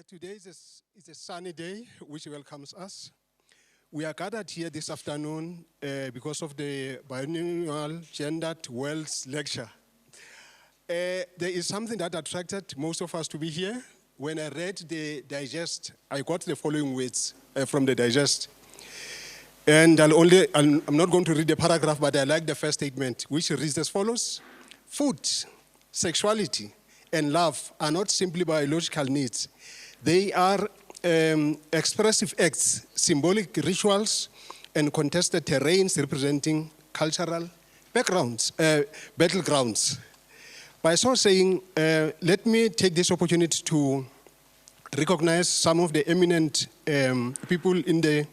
Today is a sunny day, which welcomes us. We are gathered here this afternoon because of the Biennial Gendered Wealth Lecture. There is something that attracted most of us to be here. When I read the digest, I got the following words from the digest. And I'm not going to read the paragraph, but I like the first statement, which reads as follows. Food, sexuality, and love are not simply biological needs. They are expressive acts, symbolic rituals, and contested terrains representing cultural battlegrounds. By so saying, let me take this opportunity to recognize some of the eminent people in the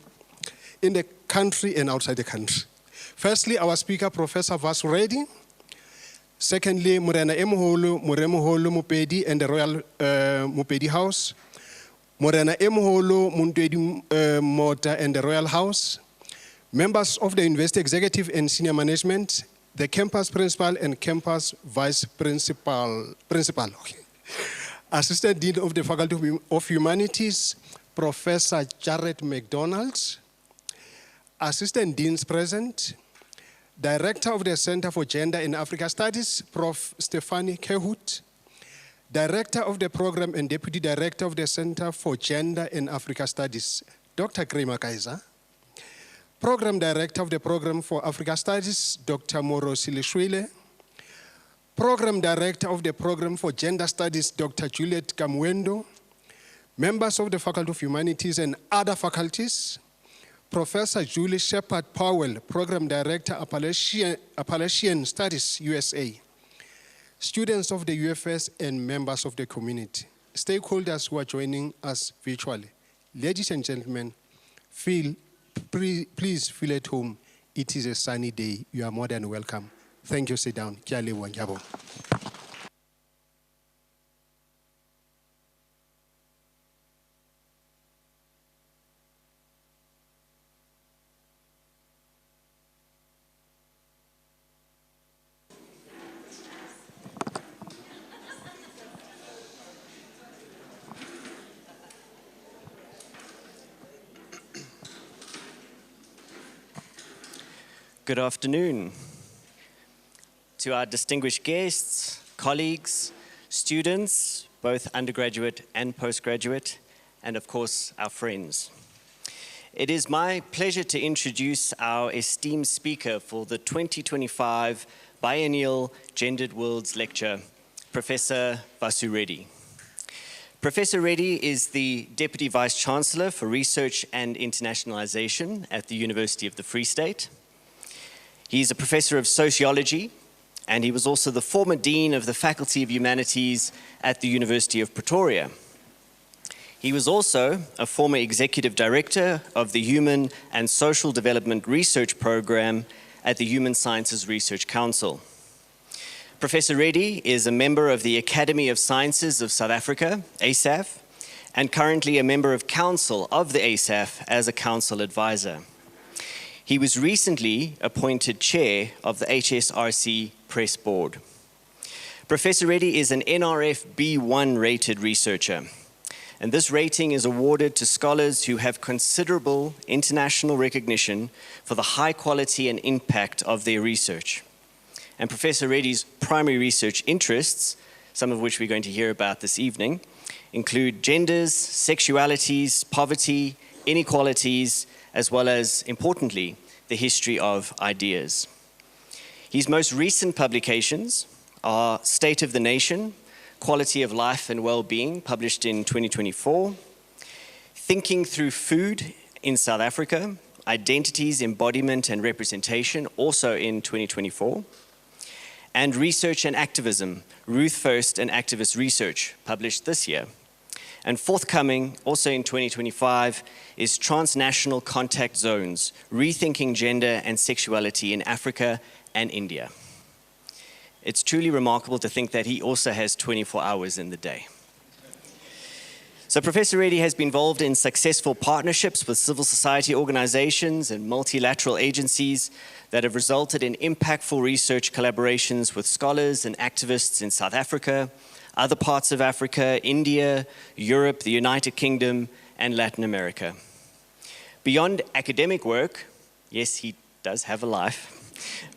country and outside the country. Firstly, our speaker, Professor Vasu Reddy. Secondly, Morena Emuholu, Muremuholu Mupedi and the Royal Mupedi House. Morena Emuholu, Muntedi Mota and the Royal House. Members of the University Executive and Senior Management, the campus principal and campus vice principal. Okay. Assistant Dean of the Faculty of Humanities, Professor Jared McDonald. Assistant Deans present. Director of the Center for Gender and Africa Studies, Prof. Stephanie Kehut. Director of the Program and Deputy Director of the Center for Gender and Africa Studies, Dr. Grima Kaiser. Program Director of the Program for Africa Studies, Dr. Moro Silishwile. Program Director of the Program for Gender Studies, Dr. Juliet Kamwendo. Members of the Faculty of Humanities and other faculties, Professor Julie Shepard Powell, Program Director, Appalachian Studies, USA. Students of the UFS and members of the community. Stakeholders who are joining us virtually. Ladies and gentlemen, please feel at home. It is a sunny day. You are more than welcome. Thank you. Sit down. Good afternoon to our distinguished guests, colleagues, students, both undergraduate and postgraduate, and of course, our friends. It is my pleasure to introduce our esteemed speaker for the 2025 Biennial Gendered Worlds Lecture, Professor Vasu Reddy. Professor Reddy is the Deputy Vice Chancellor for Research and Internationalization at the University of the Free State. He's a professor of sociology, and he was also the former dean of the Faculty of Humanities at the University of Pretoria. He was also a former executive director of the Human and Social Development Research Program at the Human Sciences Research Council. Professor Reddy is a member of the Academy of Sciences of South Africa, ASAF, and currently a member of council of the ASAF as a council advisor. He was recently appointed chair of the HSRC Press Board. Professor Reddy is an NRF B1 rated researcher, and this rating is awarded to scholars who have considerable international recognition for the high quality and impact of their research. And Professor Reddy's primary research interests, some of which we're going to hear about this evening, include genders, sexualities, poverty, inequalities, as well as, importantly, the history of ideas. His most recent publications are State of the Nation, Quality of Life and Well-Being, published in 2024, Thinking Through Food in South Africa, Identities, Embodiment and Representation, also in 2024, and Research and Activism, Ruth First and Activist Research, published this year. And forthcoming, also in 2025, is Transnational Contact Zones, Rethinking Gender and Sexuality in Africa and India. It's truly remarkable to think that he also has 24 hours in the day. So Professor Reddy has been involved in successful partnerships with civil society organizations and multilateral agencies that have resulted in impactful research collaborations with scholars and activists in South Africa, other parts of Africa, India, Europe, the United Kingdom, and Latin America. Beyond academic work, yes, he does have a life,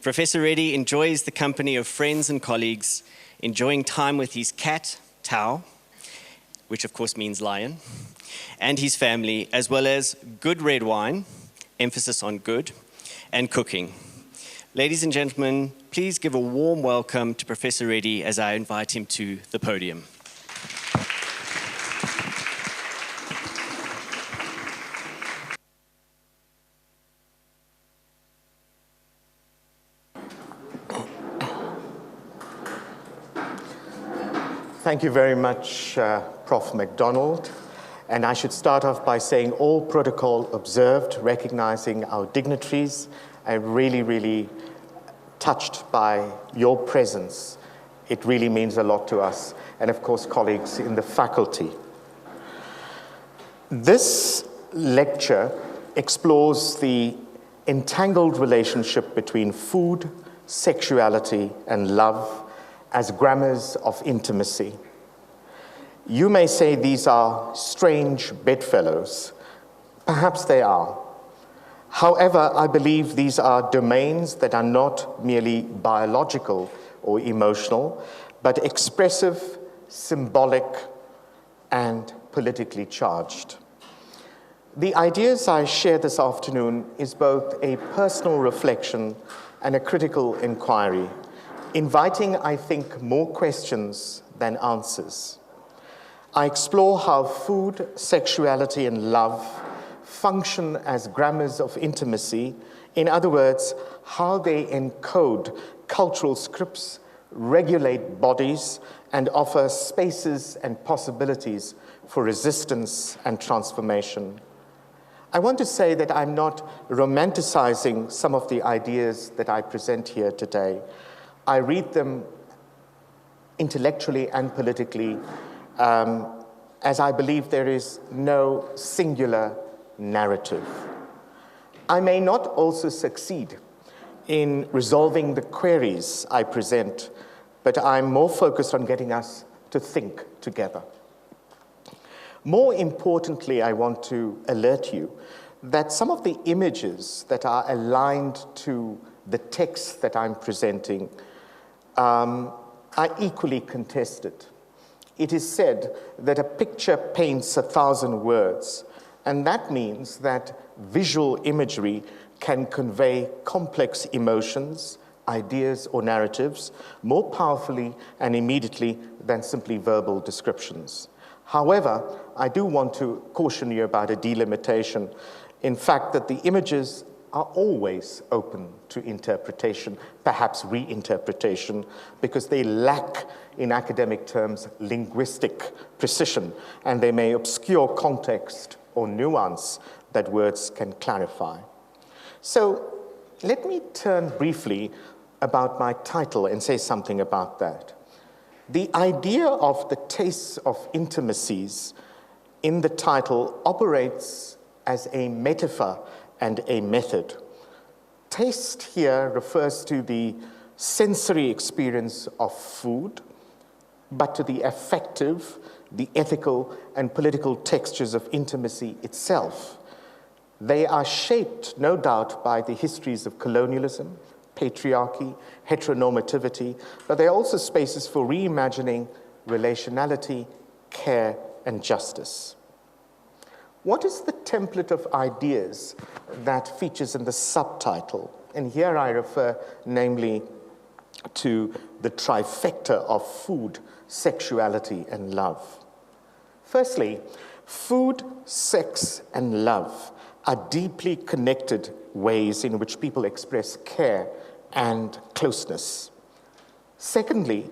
Professor Reddy enjoys the company of friends and colleagues, enjoying time with his cat, Tao, which of course means lion, and his family, as well as good red wine, emphasis on good, and cooking. Ladies and gentlemen, please give a warm welcome to Professor Reddy as I invite him to the podium. Thank you very much, Prof. MacDonald. And I should start off by saying all protocol observed, recognizing our dignitaries. I'm really, really touched by your presence. It really means a lot to us. And of course, colleagues in the faculty. This lecture explores the entangled relationship between food, sexuality, and love as grammars of intimacy. You may say these are strange bedfellows. Perhaps they are. However, I believe these are domains that are not merely biological or emotional, but expressive, symbolic, and politically charged. The ideas I share this afternoon is both a personal reflection and a critical inquiry, inviting, I think, more questions than answers. I explore how food, sexuality, and love function as grammars of intimacy. In other words, how they encode cultural scripts, regulate bodies, and offer spaces and possibilities for resistance and transformation. I want to say that I'm not romanticizing some of the ideas that I present here today. I read them intellectually and politically, as I believe there is no singular narrative. I may not also succeed in resolving the queries I present, but I'm more focused on getting us to think together. More importantly, I want to alert you that some of the images that are aligned to the text that I'm presenting are equally contested. It is said that a picture paints 1,000 words, and that means that visual imagery can convey complex emotions, ideas, or narratives more powerfully and immediately than simply verbal descriptions. However, I do want to caution you about a delimitation. In fact, that the images are always open to interpretation, perhaps reinterpretation, because they lack, in academic terms, linguistic precision, and they may obscure context or nuance that words can clarify. So let me turn briefly about my title and say something about that. The idea of the tastes of intimacies in the title operates as a metaphor and a method. Taste here refers to the sensory experience of food, but to the affective, the ethical, and political textures of intimacy itself. They are shaped, no doubt, by the histories of colonialism, patriarchy, heteronormativity, but they're also spaces for reimagining relationality, care, and justice. What is the template of ideas that features in the subtitle? And here I refer namely to the trifecta of food, sexuality, and love. Firstly, food, sex, and love are deeply connected ways in which people express care and closeness. Secondly,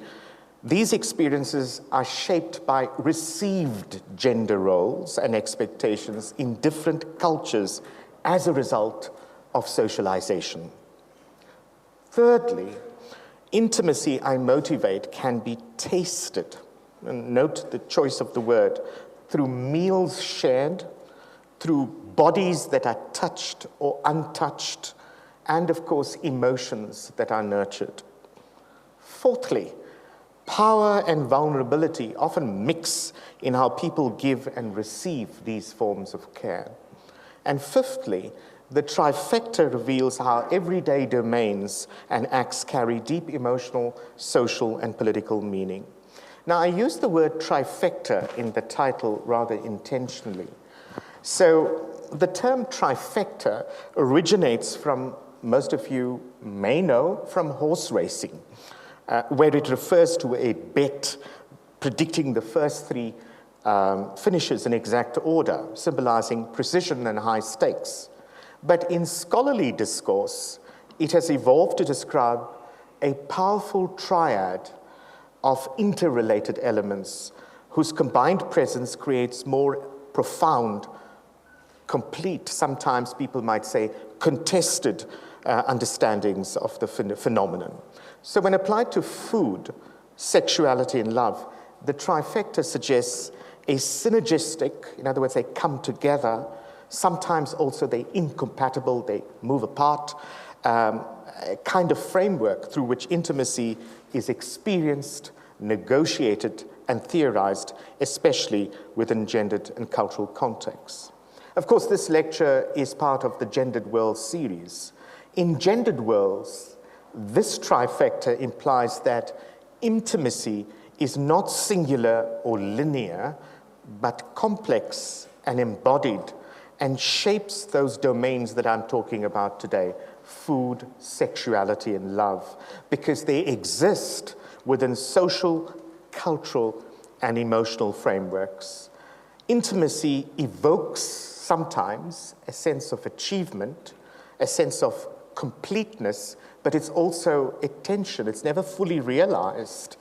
these experiences are shaped by received gender roles and expectations in different cultures as a result of socialization. Thirdly, intimacy, I motivate, can be tasted, and note the choice of the word, through meals shared, through bodies that are touched or untouched, and of course, emotions that are nurtured. Fourthly, Power and vulnerability often mix in how people give and receive these forms of care. And fifthly, the trifecta reveals how everyday domains and acts carry deep emotional, social, and political meaning. Now, I use the word trifecta in the title rather intentionally. So, the term trifecta originates from, most of you may know, from horse racing, where it refers to a bet predicting the first three finishes in exact order, symbolizing precision and high stakes. But in scholarly discourse, it has evolved to describe a powerful triad of interrelated elements whose combined presence creates more profound, complete, sometimes people might say contested understandings of the phenomenon. So when applied to food, sexuality, and love, the trifecta suggests a synergistic, in other words, they come together. Sometimes also they're incompatible, they move apart, a kind of framework through which intimacy is experienced, negotiated, and theorized, especially within gendered and cultural contexts. Of course, this lecture is part of the Gendered Worlds series. In Gendered Worlds, this trifecta implies that intimacy is not singular or linear, but complex and embodied, and shapes those domains that I'm talking about today: food, sexuality, and love, because they exist within social, cultural, and emotional frameworks. Intimacy evokes sometimes a sense of achievement, a sense of completeness, but it's also a tension. It's never fully realized.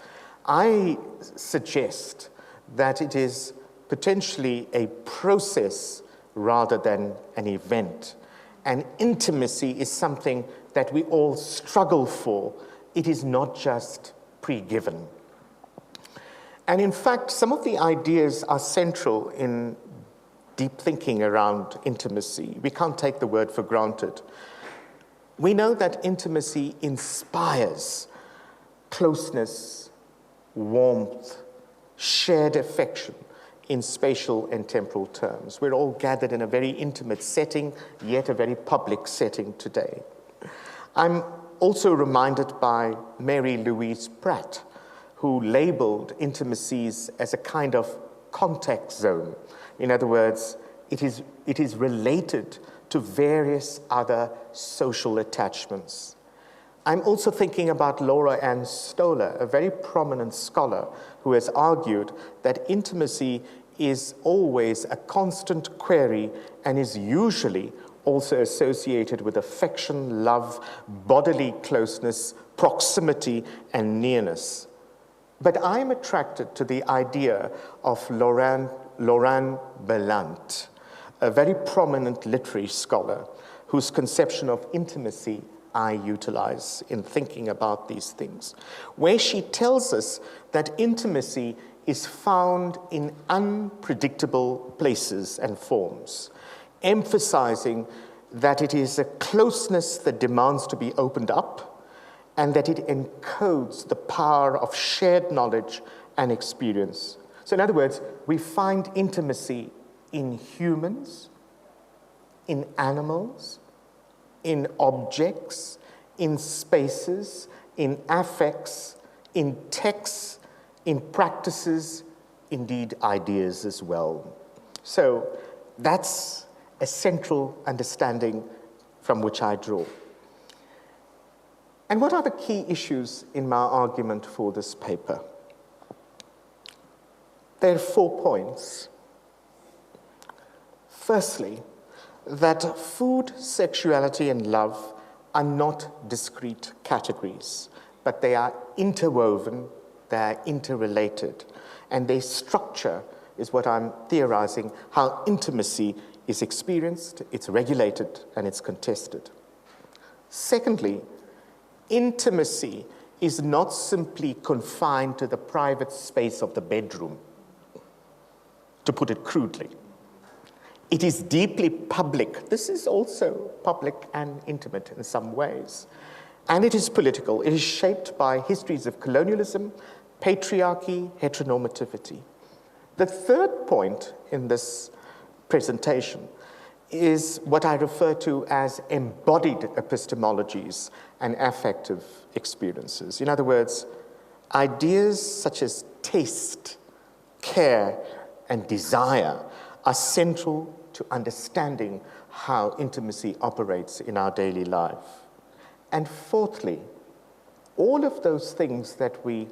I suggest that it is potentially a process rather than an event. And intimacy is something that we all struggle for. It is not just pre-given. And in fact, some of the ideas are central in deep thinking around intimacy. We can't take the word for granted. We know that intimacy inspires closeness, warmth, shared affection in spatial and temporal terms. We're all gathered in a very intimate setting, yet a very public setting today. I'm also reminded by Mary Louise Pratt, who labeled intimacies as a kind of contact zone. In other words, it is related to various other social attachments. I'm also thinking about Laura Ann Stoller, a very prominent scholar who has argued that intimacy is always a constant query and is usually also associated with affection, love, bodily closeness, proximity, and nearness. But I'm attracted to the idea of Laurent Ballant, a very prominent literary scholar whose conception of intimacy I utilize in thinking about these things, where she tells us that intimacy is found in unpredictable places and forms, emphasizing that it is a closeness that demands to be opened up and that it encodes the power of shared knowledge and experience. So in other words, we find intimacy in humans, in animals, in objects, in spaces, in affects, in texts, in practices, indeed ideas as well. So that's a central understanding from which I draw. And what are the key issues in my argument for this paper? There are 4 points. Firstly, that food, sexuality, and love are not discrete categories, but they are interwoven, they are interrelated, and their structure is what I'm theorizing, how intimacy is experienced, it's regulated, and it's contested. Secondly, intimacy is not simply confined to the private space of the bedroom, to put it crudely. It is deeply public. This is also public and intimate in some ways. And it is political. It is shaped by histories of colonialism, patriarchy, heteronormativity. The third point in this presentation is what I refer to as embodied epistemologies and affective experiences. In other words, ideas such as taste, care, and desire are central to understanding how intimacy operates in our daily life. And fourthly, all of those things that we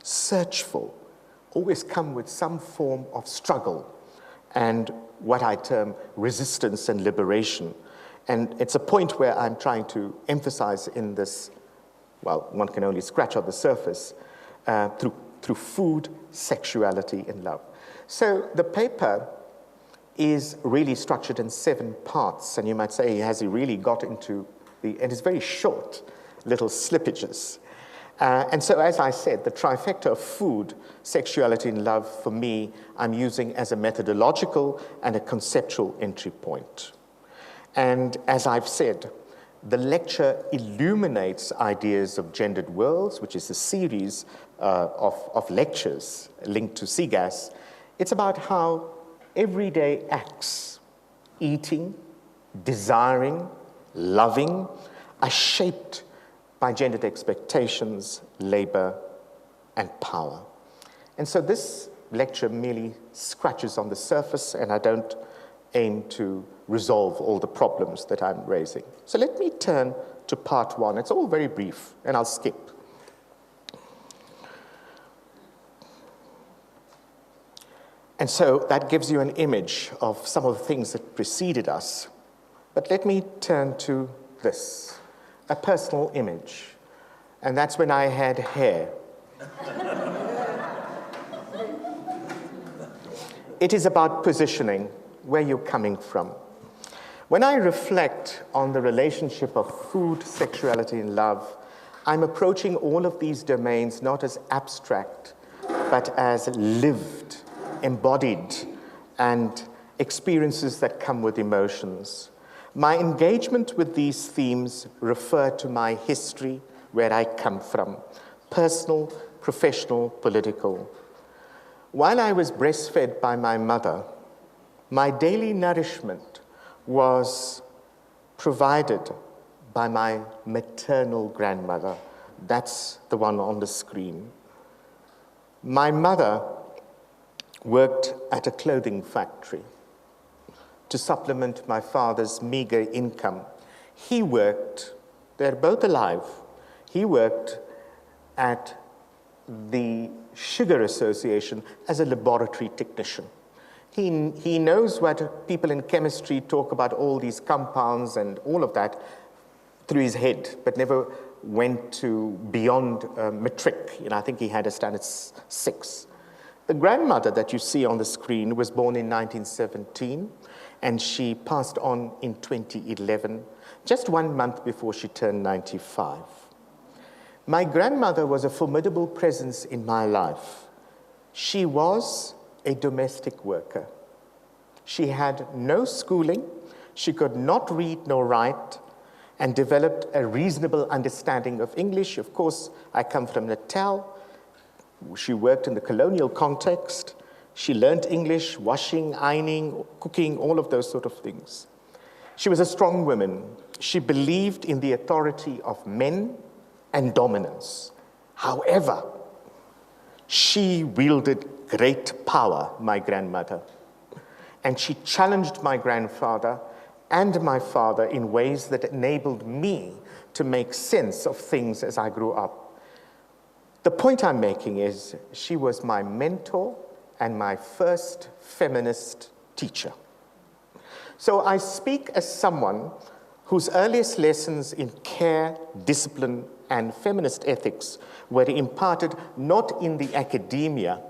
search for always come with some form of struggle and what I term resistance and liberation. And it's a point where I'm trying to emphasize in this, well, one can only scratch on the surface, through food, sexuality, and love. So the paper is really structured in 7 parts, and you might say, has he really got into and it's very short, little slippages. And so, as I said, the trifecta of food, sexuality, and love, for me, I'm using as a methodological and a conceptual entry point. And as I've said, the lecture illuminates ideas of gendered worlds, which is a series of lectures linked to CGAS. It's about how everyday acts, eating, desiring, loving, are shaped by gendered expectations, labor, and power. And so this lecture merely scratches on the surface, and I don't aim to resolve all the problems that I'm raising. So let me turn to part 1. It's all very brief, and I'll skip. And so that gives you an image of some of the things that preceded us. But let me turn to this, a personal image. And that's when I had hair. It is about positioning, where you're coming from. When I reflect on the relationship of food, sexuality, and love, I'm approaching all of these domains not as abstract, but as lived, embodied, and experiences that come with emotions. My engagement with these themes refer to my history, where I come from, personal, professional, political. While I was breastfed by my mother, my daily nourishment was provided by my maternal grandmother. That's the one on the screen. My mother worked at a clothing factory to supplement my father's meager income. He worked, they're both alive, he worked at the Sugar Association as a laboratory technician. He knows what people in chemistry talk about, all these compounds and all of that, through his head, but never went to beyond matric. I think he had a standard 6. The grandmother that you see on the screen was born in 1917, and she passed on in 2011, just 1 month before she turned 95. My grandmother was a formidable presence in my life. She was a domestic worker. She had no schooling, she could not read nor write, and developed a reasonable understanding of English. Of course, I come from Natal. She worked in the colonial context. She learned English, washing, ironing, cooking, all of those sort of things. She was a strong woman. She believed in the authority of men and dominance. However, she wielded great power, my grandmother, and she challenged my grandfather and my father in ways that enabled me to make sense of things as I grew up. The point I'm making is she was my mentor and my first feminist teacher. So I speak as someone whose earliest lessons in care, discipline, and feminist ethics were imparted not in the academia,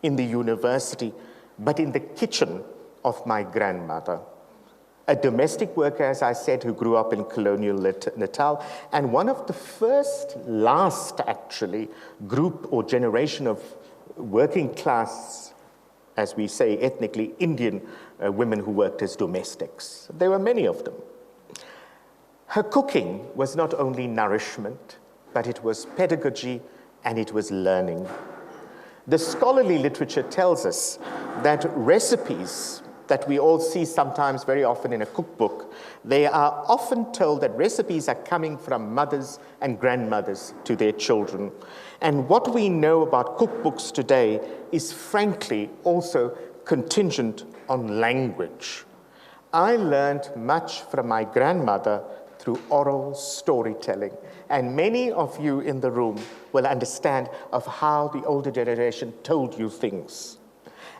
in the university, but in the kitchen of my grandmother. A domestic worker, as I said, who grew up in colonial Natal, and one of the last actually, group or generation of working class, as we say ethnically, Indian women who worked as domestics. There were many of them. Her cooking was not only nourishment, but it was pedagogy and it was learning. The scholarly literature tells us that recipes that we all see sometimes very often in a cookbook, they are often told that recipes are coming from mothers and grandmothers to their children. And what we know about cookbooks today is frankly also contingent on language. I learned much from my grandmother through oral storytelling. And many of you in the room will understand of how the older generation told you things.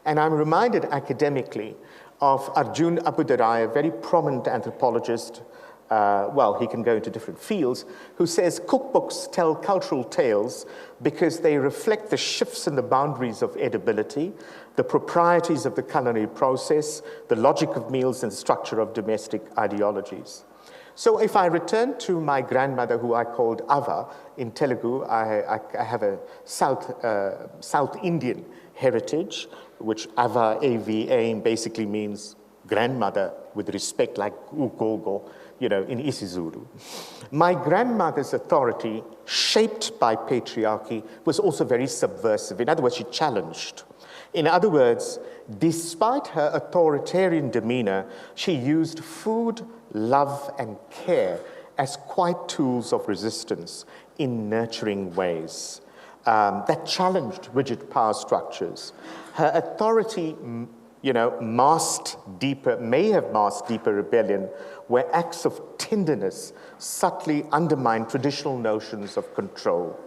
And I'm reminded academically of Arjun Appadurai, a very prominent anthropologist, he can go into different fields, who says cookbooks tell cultural tales because they reflect the shifts in the boundaries of edibility, the proprieties of the culinary process, the logic of meals, and the structure of domestic ideologies. So if I return to my grandmother, who I called Ava in Telugu, I have a South Indian heritage, which Ava, A-V-A, basically means grandmother with respect, like Ugogo, in isiZulu. My grandmother's authority, shaped by patriarchy, was also very subversive. In other words, she challenged. In other words, despite her authoritarian demeanor, she used food, love, and care as quite tools of resistance in nurturing ways that challenged rigid power structures. Her authority, may have masked deeper rebellion, where acts of tenderness subtly undermined traditional notions of control.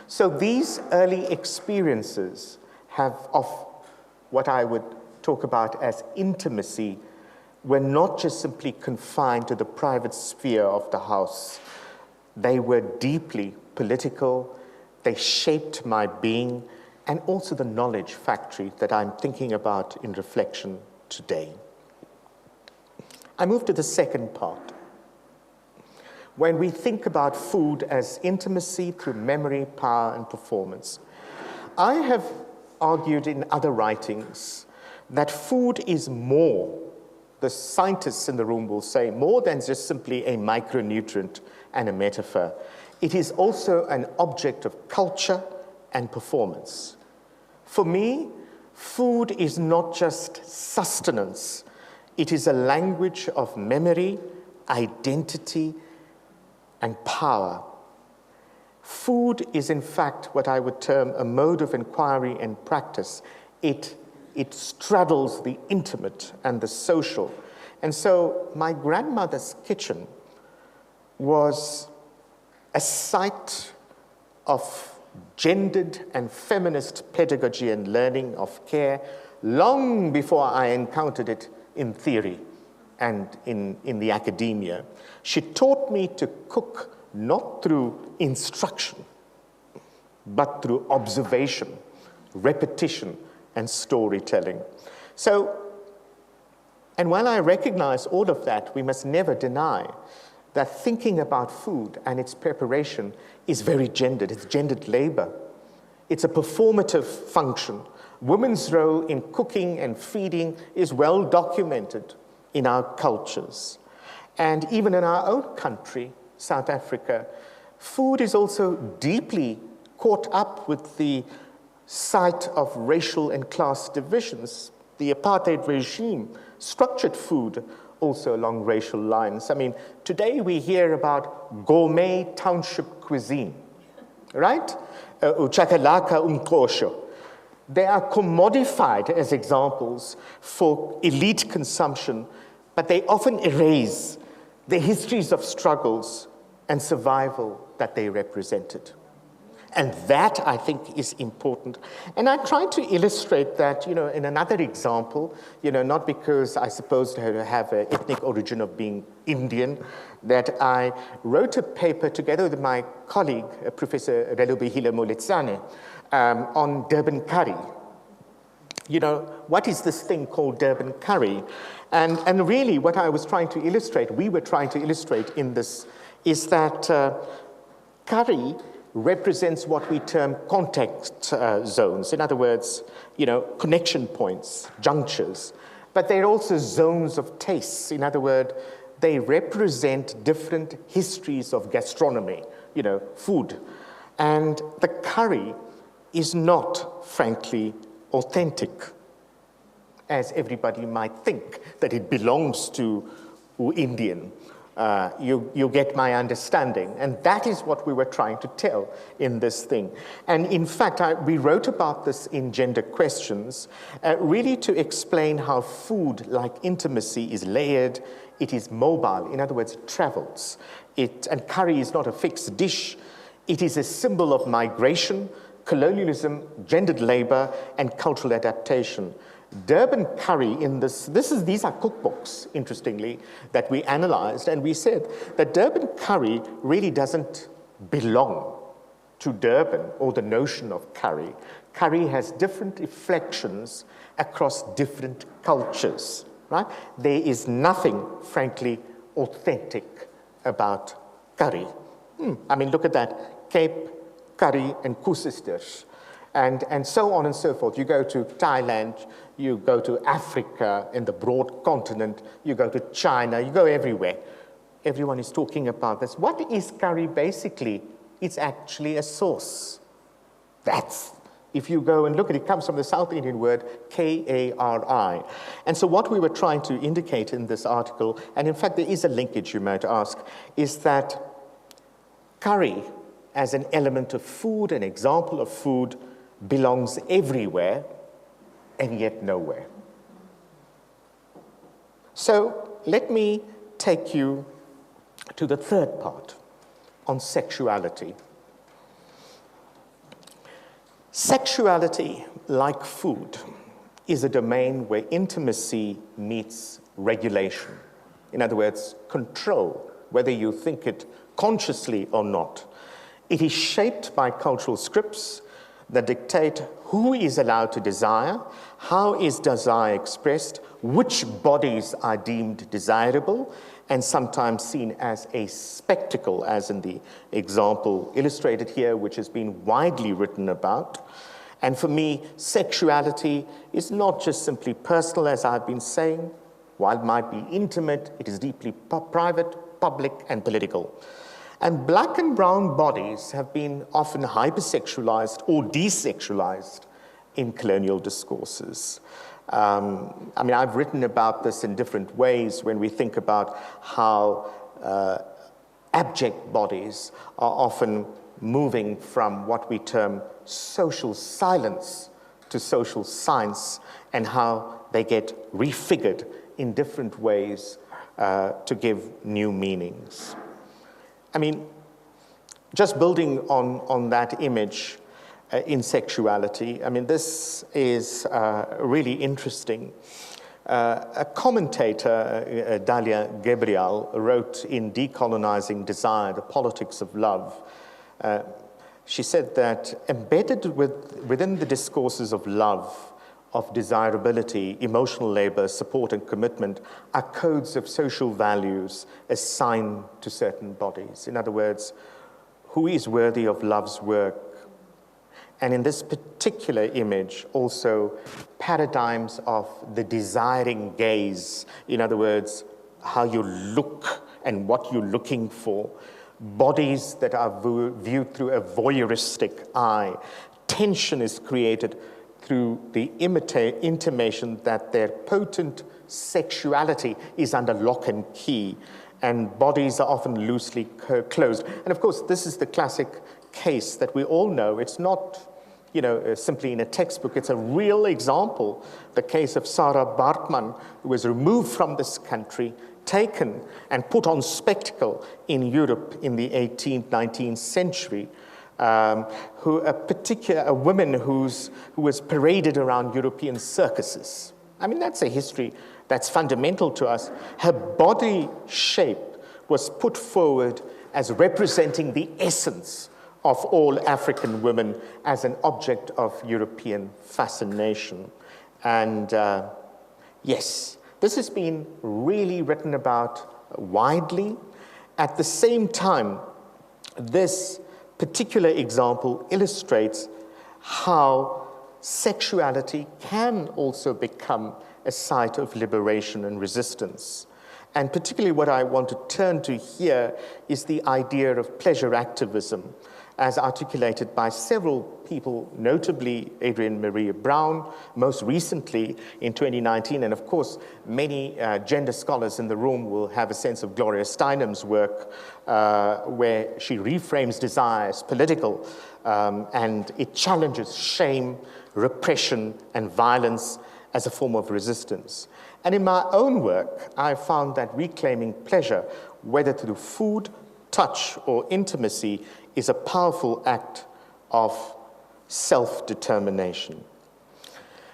So these early experiences of what I would talk about as intimacy were not just simply confined to the private sphere of the house. They were deeply political. They shaped my being, and also the knowledge factory that I'm thinking about in reflection today. I move to the second part. When we think about food as intimacy through memory, power, and performance, I have argued in other writings that food is more, the scientists in the room will say, more than just simply a micronutrient and a metaphor. It is also an object of culture and performance. For me, food is not just sustenance. It is a language of memory, identity, and power. Food is, in fact, what I would term a mode of inquiry and practice. It straddles the intimate and the social. And so my grandmother's kitchen was a site of gendered and feminist pedagogy and learning of care long before I encountered it in theory and in the academia. She taught me to cook not through instruction, but through observation, repetition, and storytelling. And while I recognize all of that, we must never deny that thinking about food and its preparation is very gendered. It's gendered labor. It's a performative function. Women's role in cooking and feeding is well documented in our cultures. And even in our own country, South Africa, food is also deeply caught up with the site of racial and class divisions. The apartheid regime structured food also along racial lines. I mean, today we hear about gourmet township cuisine, right? Uchakalaka umkosho. They are commodified as examples for elite consumption, but they often erase the histories of struggles and survival that they represented. And that, I think, is important. And I tried to illustrate that, in another example, not because I suppose to have an ethnic origin of being Indian, that I wrote a paper together with my colleague, Professor Relubihile Moletsane, on Durban curry. What is this thing called Durban curry? And really what I was trying to illustrate, we were trying to illustrate in this, is that curry represents what we term context zones. In other words, connection points, junctures. But they're also zones of tastes. In other words, they represent different histories of gastronomy, food. And the curry is not, frankly, authentic, as everybody might think, that it belongs to Indian. You get my understanding. And that is what we were trying to tell in this thing. And in fact, we wrote about this in Gender Questions, really to explain how food, like intimacy, is layered, it is mobile. In other words, it travels. And curry is not a fixed dish. It is a symbol of migration, colonialism, gendered labor, and cultural adaptation. Durban curry these are cookbooks, interestingly, that we analyzed, and we said that Durban curry really doesn't belong to Durban or the notion of curry. Curry has different reflections across different cultures, right? There is nothing, frankly, authentic about curry. I mean, look at that, Cape, curry, and kusisters. And so on and so forth. You go to Thailand, you go to Africa in the broad continent, you go to China, you go everywhere. Everyone is talking about this. What is curry basically? It's actually a sauce. If you go and look at it, it comes from the South Indian word K-A-R-I. And so what we were trying to indicate in this article, and in fact there is a linkage you might ask, is that curry as an element of food, an example of food, belongs everywhere and yet nowhere. So let me take you to the third part on sexuality. Sexuality, like food, is a domain where intimacy meets regulation. In other words, control, whether you think it consciously or not. It is shaped by cultural scripts that dictate who is allowed to desire, how is desire expressed, which bodies are deemed desirable, and sometimes seen as a spectacle, as in the example illustrated here, which has been widely written about. And for me, sexuality is not just simply personal, as I've been saying. While it might be intimate, it is deeply private, public, and political. And black and brown bodies have been often hypersexualized or desexualized in colonial discourses. I've written about this in different ways when we think about how abject bodies are often moving from what we term social silence to social science, and how they get refigured in different ways to give new meanings. I mean, just building on that image in sexuality, I mean, this is really interesting. A commentator, Dalia Gabriel, wrote in Decolonizing Desire, The Politics of Love. She said that embedded within the discourses of love, of desirability, emotional labor, support, and commitment are codes of social values assigned to certain bodies. In other words, who is worthy of love's work? And in this particular image, also paradigms of the desiring gaze. In other words, how you look and what you're looking for. Bodies that are viewed through a voyeuristic eye. Tension is created through the intimation that their potent sexuality is under lock and key, and bodies are often loosely closed. And of course, this is the classic case that we all know. It's not, simply in a textbook. It's a real example. The case of Sarah Baartman, who was removed from this country, taken and put on spectacle in Europe in the 18th, 19th century. A woman who was paraded around European circuses. I mean, that's a history that's fundamental to us. Her body shape was put forward as representing the essence of all African women as an object of European fascination. And yes, this has been really written about widely. At the same time, this particular example illustrates how sexuality can also become a site of liberation and resistance. And particularly what I want to turn to here is the idea of pleasure activism. as articulated by several people, notably Adrienne Maria Brown, most recently in 2019, and of course, many gender scholars in the room will have a sense of Gloria Steinem's work, where she reframes desire as political, and it challenges shame, repression, and violence as a form of resistance. And in my own work, I found that reclaiming pleasure, whether through food, touch, or intimacy, is a powerful act of self-determination.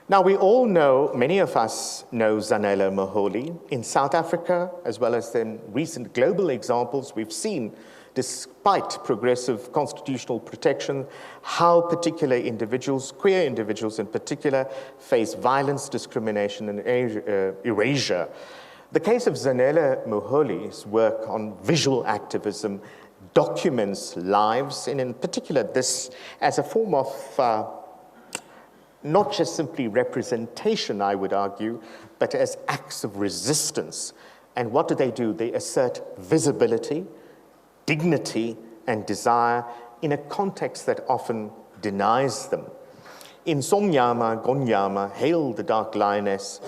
Now, we all know, many of us know Zanele Moholy. In South Africa, as well as in recent global examples, we've seen, despite progressive constitutional protection, how particular individuals, queer individuals in particular, face violence, discrimination, and erasure. The case of Zanele Moholy's work on visual activism documents lives, and in particular this as a form of not just simply representation, I would argue, but as acts of resistance. And what do? They assert visibility, dignity, and desire in a context that often denies them. In Somnyama Gonyama, Hail the Dark Lioness,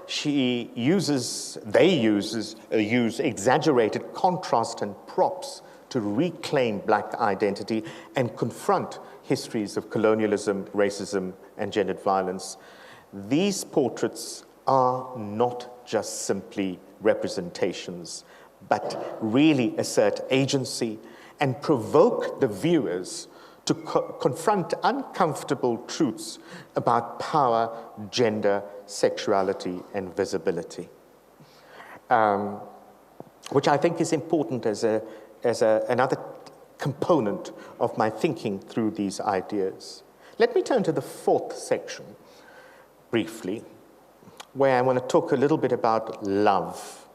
they use exaggerated contrast and props to reclaim Black identity and confront histories of colonialism, racism, and gendered violence. These portraits are not just simply representations, but really assert agency and provoke the viewers to confront uncomfortable truths about power, gender, sexuality, and visibility, which I think is important as another component of my thinking through these ideas. Let me turn to the fourth section briefly, where I want to talk a little bit about love.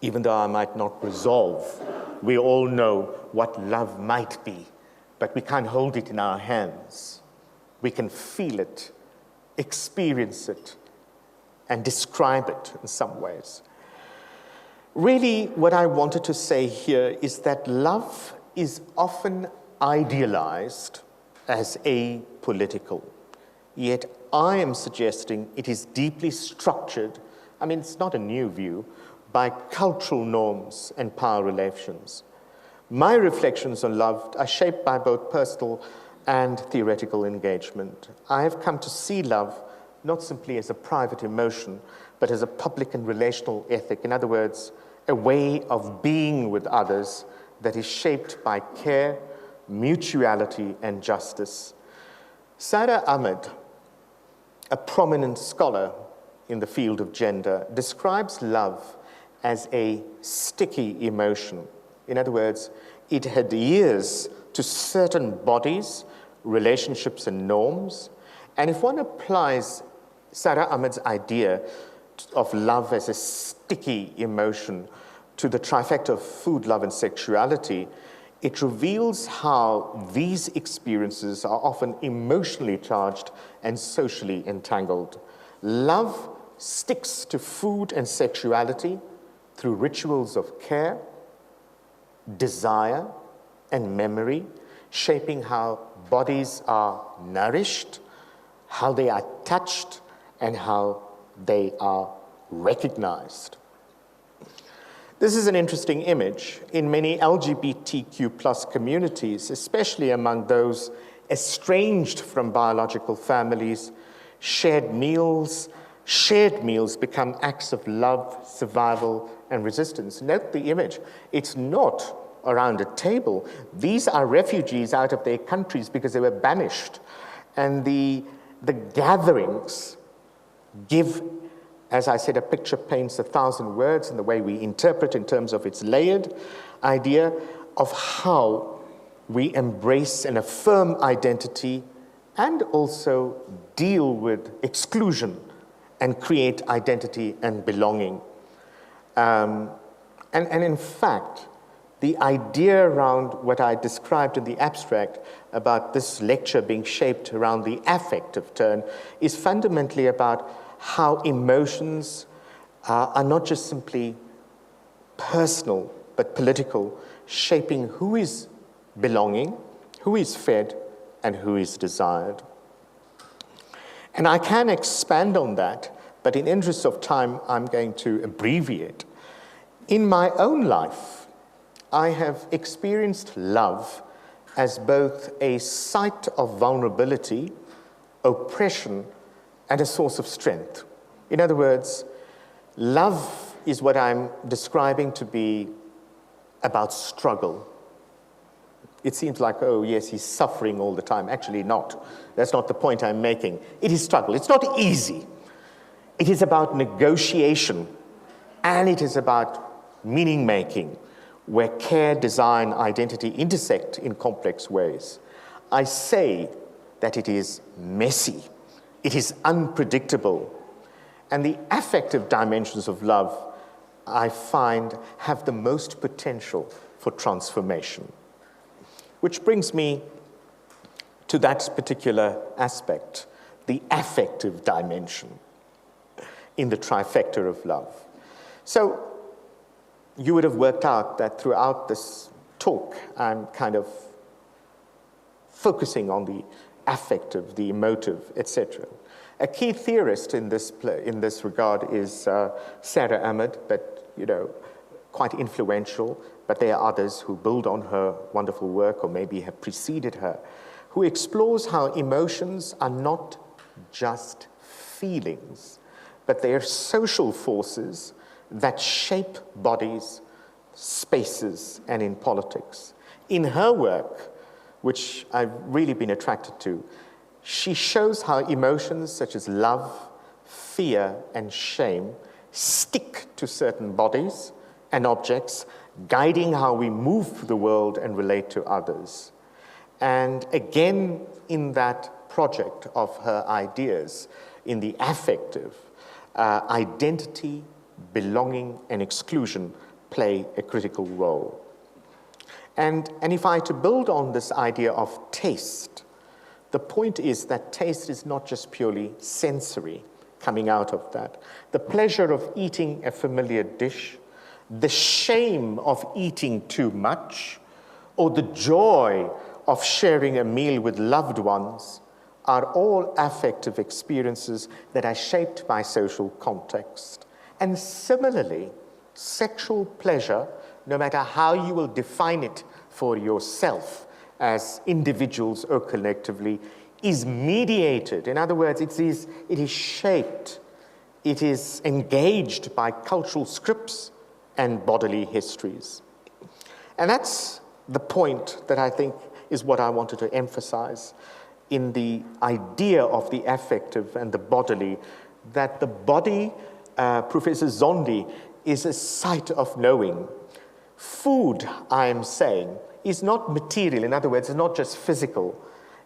Even though I might not resolve, we all know what love might be, but we can't hold it in our hands. We can feel it, experience it, and describe it in some ways. Really, what I wanted to say here is that love is often idealized as apolitical. Yet I am suggesting it is deeply structured, I mean, it's not a new view, by cultural norms and power relations. My reflections on love are shaped by both personal and theoretical engagement. I have come to see love not simply as a private emotion, but as a public and relational ethic. In other words, a way of being with others that is shaped by care, mutuality, and justice. Sara Ahmed, a prominent scholar in the field of gender, describes love as a sticky emotion. In other words, it adheres to certain bodies, relationships, and norms. And if one applies Sara Ahmed's idea of love as a sticky emotion to the trifecta of food, love, and sexuality, it reveals how these experiences are often emotionally charged and socially entangled. Love sticks to food and sexuality through rituals of care, desire, and memory, shaping how bodies are nourished, how they are touched, and how they are recognized. This is an interesting image. In many LGBTQ+ communities, especially among those estranged from biological families, shared meals become acts of love, survival, and resistance. Note the image. It's not around a table. These are refugees out of their countries because they were banished. And the gatherings give, as I said, a picture paints 1,000 words in the way we interpret in terms of its layered idea of how we embrace and affirm identity and also deal with exclusion and create identity and belonging. And in fact, the idea around what I described in the abstract about this lecture being shaped around the affective turn is fundamentally about how emotions are not just simply personal, but political, shaping who is belonging, who is fed and who is desired. And I can expand on that, but in interest of time, I'm going to abbreviate. In my own life, I have experienced love as both a site of vulnerability, oppression, and a source of strength. In other words, love is what I'm describing to be about struggle. It seems like, oh, yes, he's suffering all the time. Actually, not. That's not the point I'm making. It is struggle. It's not easy. It is about negotiation, and it is about meaning-making, where care, design, identity intersect in complex ways. I say that it is messy. It is unpredictable. And the affective dimensions of love, I find, have the most potential for transformation. Which brings me to that particular aspect, the affective dimension in the trifecta of love. So you would have worked out that throughout this talk, I'm kind of focusing on the affective, the emotive, etc. A key theorist in this regard is Sarah Ahmed, but quite influential. But there are others who build on her wonderful work, or maybe have preceded her, who explores how emotions are not just feelings, but they are social forces that shape bodies, spaces, and in politics. In her work, which I've really been attracted to, she shows how emotions such as love, fear, and shame stick to certain bodies and objects, guiding how we move through the world and relate to others. And again, in that project of her ideas, in the affective, identity, belonging, and exclusion play a critical role. And if I to build on this idea of taste, the point is that taste is not just purely sensory coming out of that. The pleasure of eating a familiar dish, the shame of eating too much, or the joy of sharing a meal with loved ones are all affective experiences that are shaped by social context. And similarly, sexual pleasure, no matter how you will define it for yourself as individuals or collectively, is mediated. In other words, it is shaped, it is engaged by cultural scripts and bodily histories. And that's the point that I think is what I wanted to emphasize in the idea of the affective and the bodily, that the body, Professor Zondi, is a site of knowing. Food, I am saying, is not material. In other words, it's not just physical.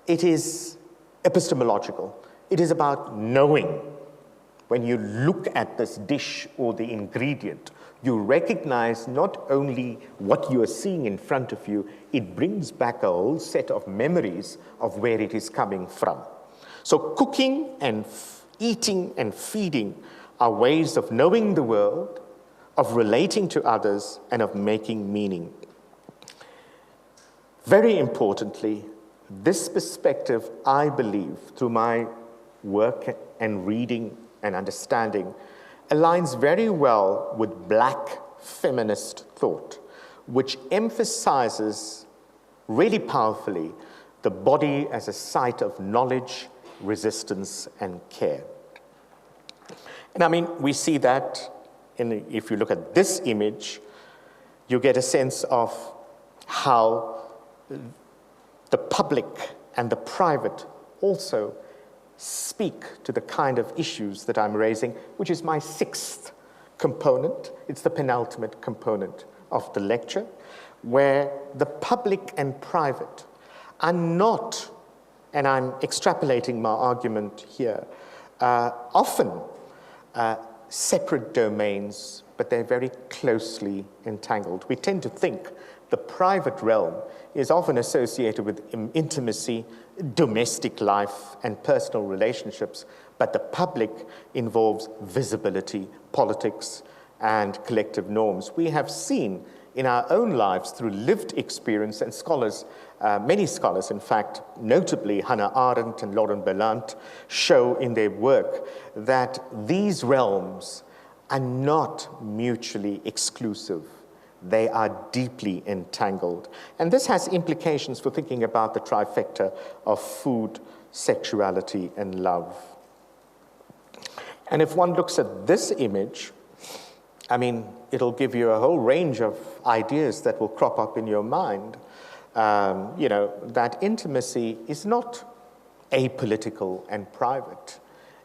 It is epistemological. It is about knowing. When you look at this dish or the ingredient, you recognize not only what you are seeing in front of you, it brings back a whole set of memories of where it is coming from. So cooking and eating and feeding are ways of knowing the world, of relating to others, and of making meaning. Very importantly, this perspective, I believe, through my work and reading and understanding, aligns very well with Black feminist thought, which emphasizes really powerfully the body as a site of knowledge, resistance, and care. And I mean, we see that if you look at this image, you get a sense of how the public and the private also speak to the kind of issues that I'm raising, which is my sixth component. It's the penultimate component of the lecture, where the public and private are not, and I'm extrapolating my argument here, often separate domains, but they're very closely entangled. We tend to think the private realm is often associated with intimacy, domestic life, and personal relationships, but the public involves visibility, politics, and collective norms. We have seen in our own lives through lived experience, and scholars Many scholars, in fact, notably Hannah Arendt and Laurent Berlant, show in their work that these realms are not mutually exclusive. They are deeply entangled. And this has implications for thinking about the trifecta of food, sexuality, and love. And if one looks at this image, I mean, it'll give you a whole range of ideas that will crop up in your mind. That intimacy is not apolitical and private.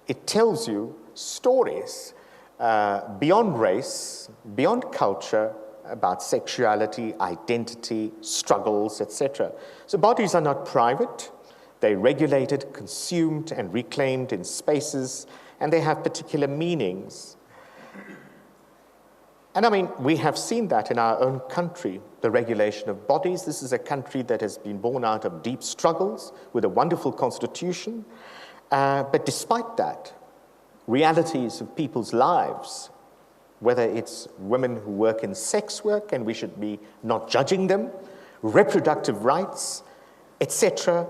It tells you stories beyond race, beyond culture, about sexuality, identity, struggles, etc. So bodies are not private. They're regulated, consumed, and reclaimed in spaces, and they have particular meanings. And I mean, we have seen that in our own country, the regulation of bodies. This is a country that has been born out of deep struggles with a wonderful constitution. But despite that, realities of people's lives, whether it's women who work in sex work, and we should be not judging them, reproductive rights, etc.,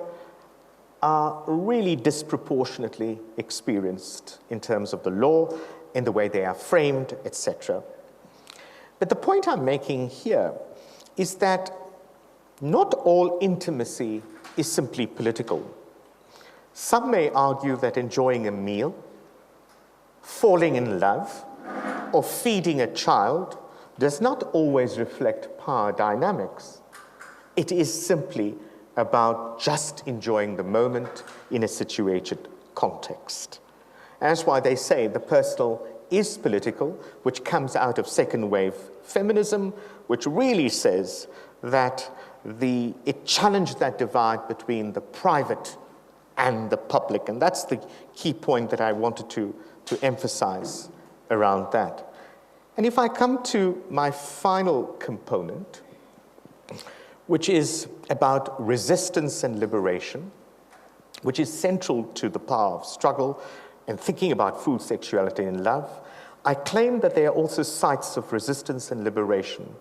are really disproportionately experienced in terms of the law, in the way they are framed, etc. But the point I'm making here is that not all intimacy is simply political. Some may argue that enjoying a meal, falling in love, or feeding a child does not always reflect power dynamics. It is simply about just enjoying the moment in a situated context. That's why they say the personal is political, which comes out of second wave feminism, which really says that it challenged that divide between the private and the public. And that's the key point that I wanted to emphasize around that. And if I come to my final component, which is about resistance and liberation, which is central to the power of struggle and thinking about food, sexuality, and love, I claim that they are also sites of resistance and liberation.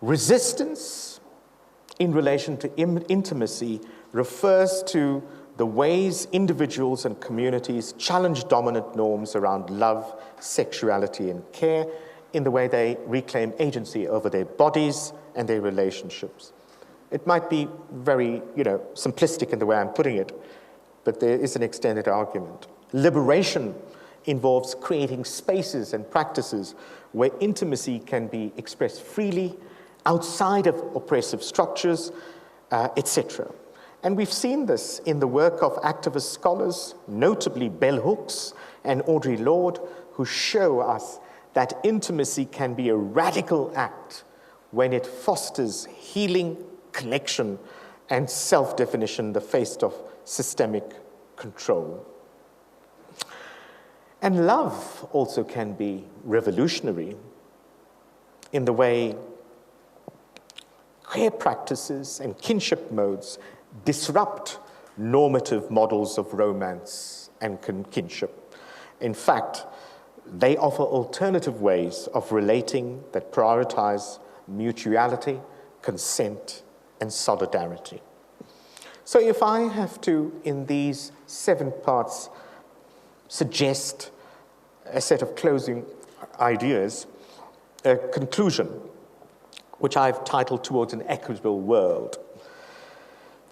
Resistance in relation to intimacy refers to the ways individuals and communities challenge dominant norms around love, sexuality, and care in the way they reclaim agency over their bodies and their relationships. It might be very, simplistic in the way I'm putting it, but there is an extended argument. Liberation involves creating spaces and practices where intimacy can be expressed freely, outside of oppressive structures, etc. And we've seen this in the work of activist scholars, notably Bell Hooks and Audre Lorde, who show us that intimacy can be a radical act when it fosters healing, connection, and self-definition in the face of systemic control. And love also can be revolutionary in the way queer practices and kinship modes disrupt normative models of romance and kinship. In fact, they offer alternative ways of relating that prioritize mutuality, consent, and solidarity. So if I have to, in these 7 parts, suggest a set of closing ideas, a conclusion, which I've titled Towards an Equitable World.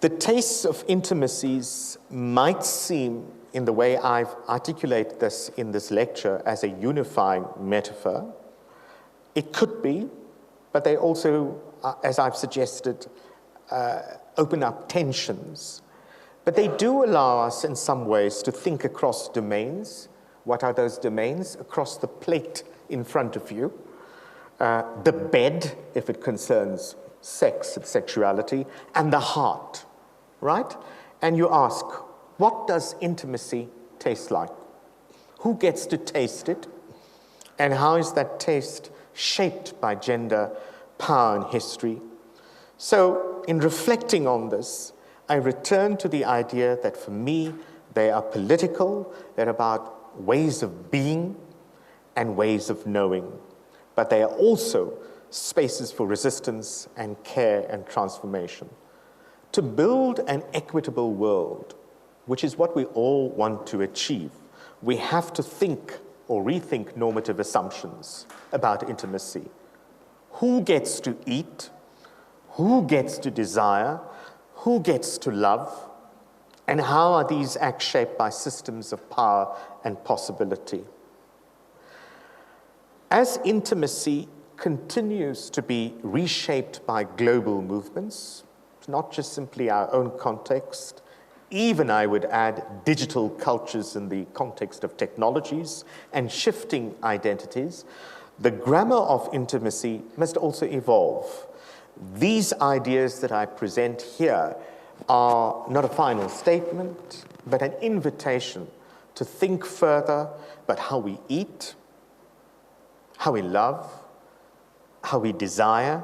The tastes of intimacies might seem, in the way I've articulated this in this lecture, as a unifying metaphor. It could be, but they also, as I've suggested, open up tensions. But they do allow us in some ways to think across domains. What are those domains? Across the plate in front of you. The bed, if it concerns sex and sexuality, and the heart, right? And you ask, what does intimacy taste like? Who gets to taste it? And how is that taste shaped by gender, power, and history? So, in reflecting on this, I return to the idea that for me, they are political, they're about ways of being and ways of knowing. But they are also spaces for resistance and care and transformation. To build an equitable world, which is what we all want to achieve, we have to think or rethink normative assumptions about intimacy. Who gets to eat? Who gets to desire? Who gets to love? And how are these acts shaped by systems of power and possibility? As intimacy continues to be reshaped by global movements, not just simply our own context, even, I would add, digital cultures in the context of technologies and shifting identities, the grammar of intimacy must also evolve. These ideas that I present here are not a final statement, but an invitation to think further about how we eat, how we love, how we desire,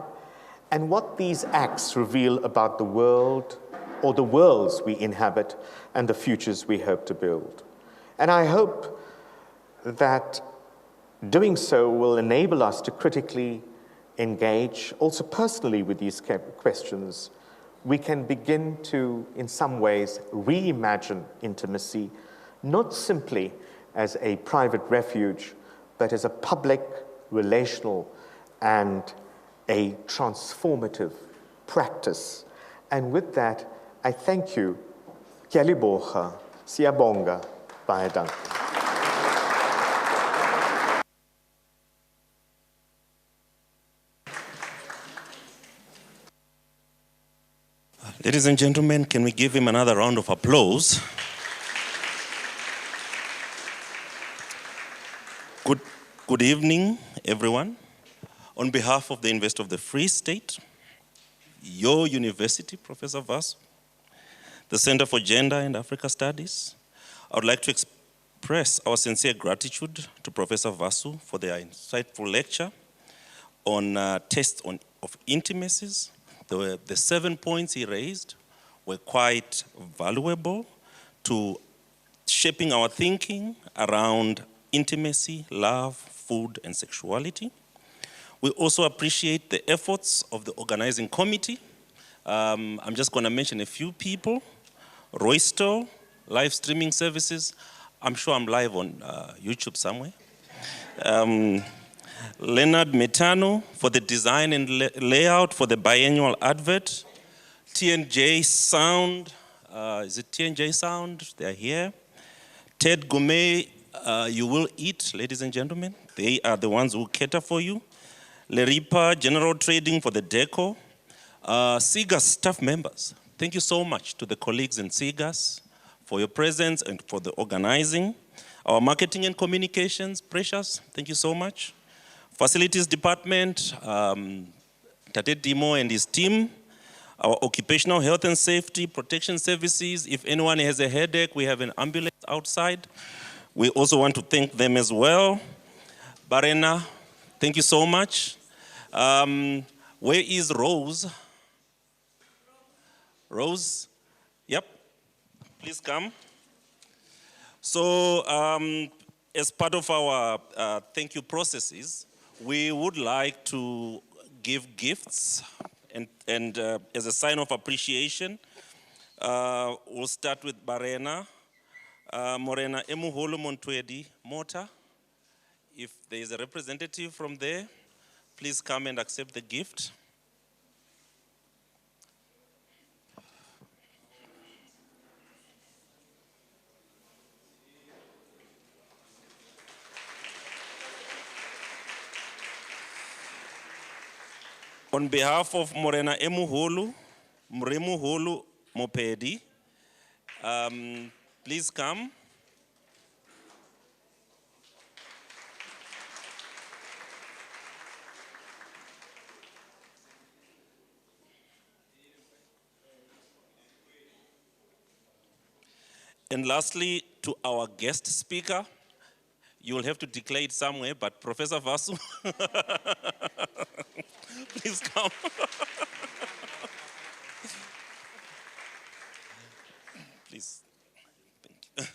and what these acts reveal about the world or the worlds we inhabit and the futures we hope to build. And I hope that doing so will enable us to critically engage, also personally, with these questions. We can begin to, in some ways, reimagine intimacy, not simply as a private refuge, but as a public, relational, and a transformative practice. And with that, I thank you. Kia liboha, siyabonga, baie dankie. Ladies and gentlemen, can we give him another round of applause? Good evening, everyone. On behalf of the University of the Free State, your university, Professor Vasu, the Center for Gender and Africa Studies, I would like to express our sincere gratitude to Professor Vasu for their insightful lecture on tests of intimacies. The 7 points he raised were quite valuable to shaping our thinking around intimacy, love, food, and sexuality. We also appreciate the efforts of the organizing committee. I'm just going to mention a few people. Roysto, live streaming services. I'm sure I'm live on YouTube somewhere. Leonard Metano for the design and layout for the biennial advert. TNJ Sound, is it TNJ Sound? They're here. Ted Gourmet, you will eat, ladies and gentlemen. They are the ones who cater for you. Leripa, General Trading for the deco. SIGAS staff members, thank you so much to the colleagues in SIGAS for your presence and for the organizing. Our marketing and communications, Precious, thank you so much. Facilities department, Tate Dimo and his team. Our occupational health and safety, protection services. If anyone has a headache, we have an ambulance outside. We also want to thank them as well. Barena, thank you so much. Where is Rose? Rose, yep, please come. So as part of our thank you processes, we would like to give gifts and as a sign of appreciation, we'll start with Barena. Morena Emuholo Montwedi Mota. If there is a representative from there, please come and accept the gift. On behalf of Morena Emuholu, Mremuholu Mopedi, please come. And lastly, to our guest speaker, you will have to declare it somewhere, but Professor Vasu, please come. Please. Thank you.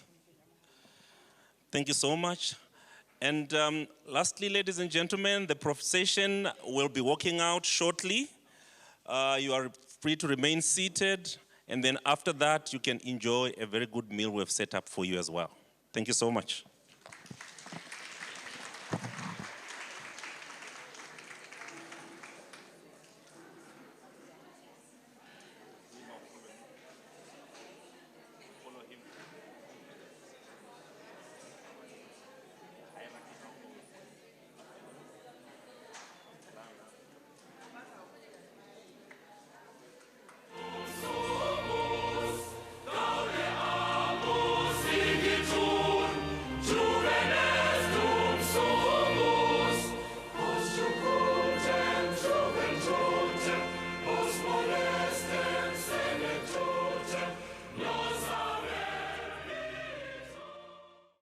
Thank you so much. And lastly, ladies and gentlemen, the procession will be walking out shortly. You are free to remain seated. And then after that, you can enjoy a very good meal we've set up for you as well. Thank you so much.